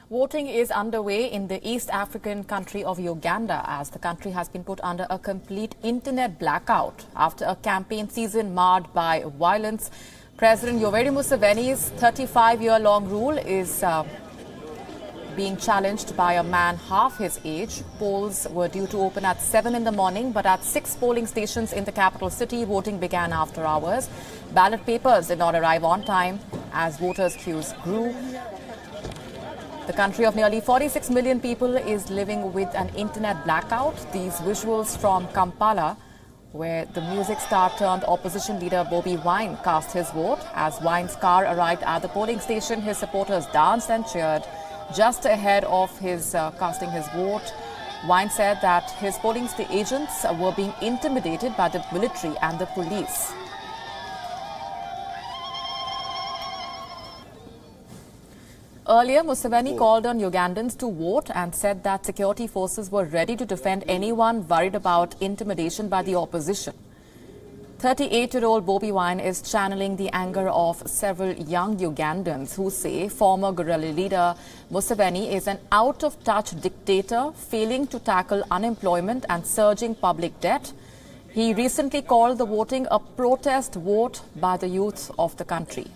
Voting is underway in the East African country of Uganda as the country has been put under a complete internet blackout after a campaign season marred by violence. President Yoweri Museveni's 35-year-long rule is being challenged by a man half his age. Polls were due to open at 7 in the morning, but at 6 polling stations in the capital city, voting began after hours. Ballot papers did not arrive on time as voters' queues grew. The country of nearly 46 million people is living with an internet blackout. These visuals from Kampala, where the music star turned opposition leader Bobi Wine cast his vote. As Wine's car arrived at the polling station, his supporters danced and cheered. Just ahead of his casting his vote, Wine said that his polling agents were being intimidated by the military and the police. Earlier, Museveni called on Ugandans to vote and said that security forces were ready to defend anyone worried about intimidation by the opposition. 38-year-old Bobi Wine is channeling the anger of several young Ugandans who say former guerrilla leader Museveni is an out-of-touch dictator failing to tackle unemployment and surging public debt. He recently called the voting a protest vote by the youth of the country.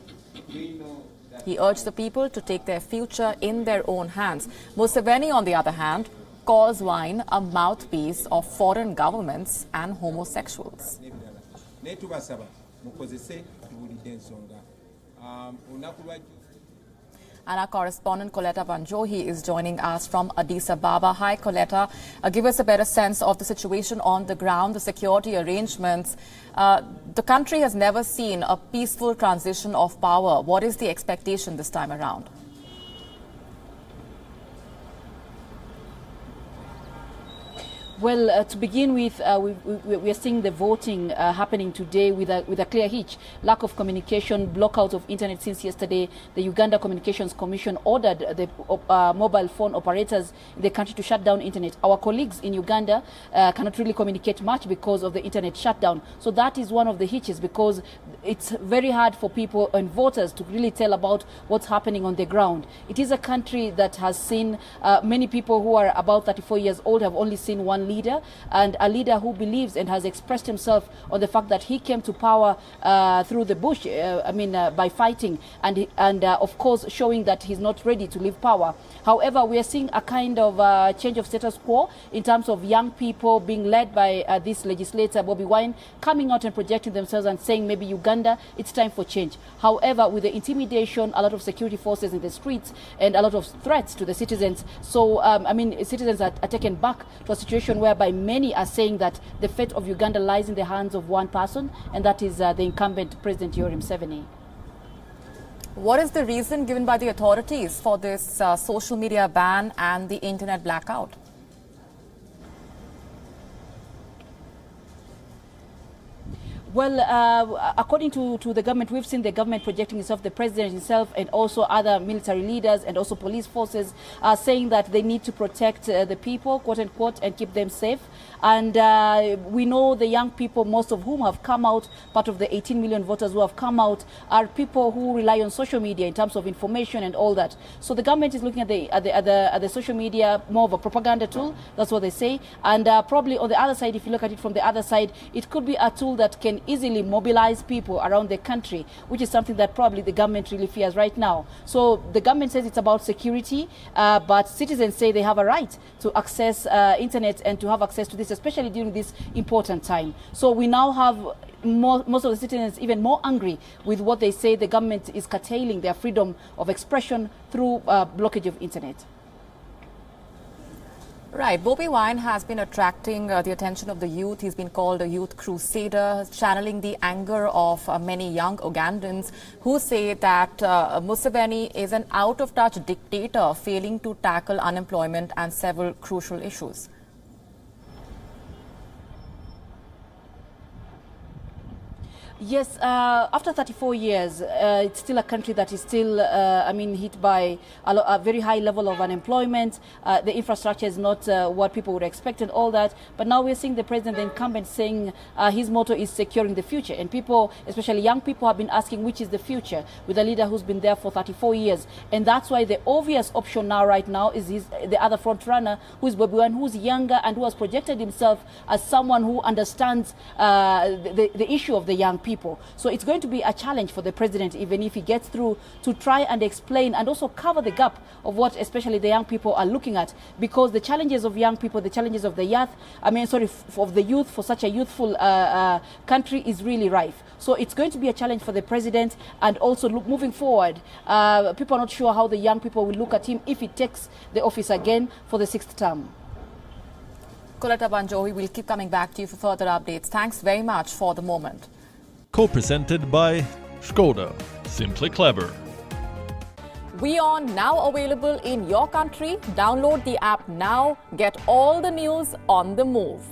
He urged the people to take their future in their own hands. Museveni, on the other hand, calls Wine a mouthpiece of foreign governments and homosexuals. And our correspondent Coletta Banjohi is joining us from Addis Ababa. Hi, Coletta. Give us a better sense of the situation on the ground, the security arrangements. The country has never seen a peaceful transition of power. What is the expectation this time around? Well, to begin with, we are seeing the voting happening today with a clear hitch. Lack of communication, blockout of internet since yesterday. The Uganda Communications Commission ordered the mobile phone operators in the country to shut down internet. Our colleagues in Uganda cannot really communicate much because of the internet shutdown. So that is one of the hitches, because it's very hard for people and voters to really tell about what's happening on the ground. It is a country that has seen many people who are about 34 years old have only seen one leader, and a leader who believes and has expressed himself on the fact that he came to power through the bush, by fighting, and of course showing that he's not ready to leave power. However, we are seeing a kind of change of status quo in terms of young people being led by this legislator, Bobi Wine, coming out and projecting themselves and saying maybe Uganda, it's time for change. However, with the intimidation, a lot of security forces in the streets and a lot of threats to the citizens, so citizens are taken back to a situation whereby many are saying that the fate of Uganda lies in the hands of one person, and that is the incumbent President Yoweri Museveni. What is the reason given by the authorities for this social media ban and the internet blackout? Well, according to the government, we've seen the government projecting itself, the president himself, and also other military leaders and also police forces are saying that they need to protect the people, quote unquote, and keep them safe. And we know the young people, most of whom have come out, part of the 18 million voters who have come out, are people who rely on social media in terms of information and all that. So the government is looking at the social media more of a propaganda tool. That's what they say. And probably on the other side, if you look at it from the other side, it could be a tool that can easily mobilize people around the country, which is something that probably the government really fears right now. So the government says it's about security, but citizens say they have a right to access internet and to have access to this, especially during this important time. So we now have most of the citizens even more angry with what they say the government is curtailing their freedom of expression through blockage of internet. Right. Bobi Wine has been attracting the attention of the youth. He's been called a youth crusader, channeling the anger of many young Ugandans who say that Museveni is an out-of-touch dictator failing to tackle unemployment and several crucial issues. Yes, after 34 years, it's still a country that is still, hit by a very high level of unemployment. The infrastructure is not what people would expect and all that. But now we're seeing the president, the incumbent, saying his motto is securing the future. And people, especially young people, have been asking which is the future with a leader who's been there for 34 years. And that's why the obvious option now, right now, is the other front runner, who is Bobi Wine, who's younger and who has projected himself as someone who understands the issue of the young people. So it's going to be a challenge for the president, even if he gets through, to try and explain and also cover the gap of what especially the young people are looking at, because the challenges of young people, the challenges of the of the youth for such a youthful country is really rife. So it's going to be a challenge for the president, and also moving forward, people are not sure how the young people will look at him if he takes the office again for the 6th term. Coletta Banjohi, we'll keep coming back to you for further updates. Thanks very much for the moment. Co-presented by Skoda. Simply clever. WION now available in your country. Download the app now. Get all the news on the move.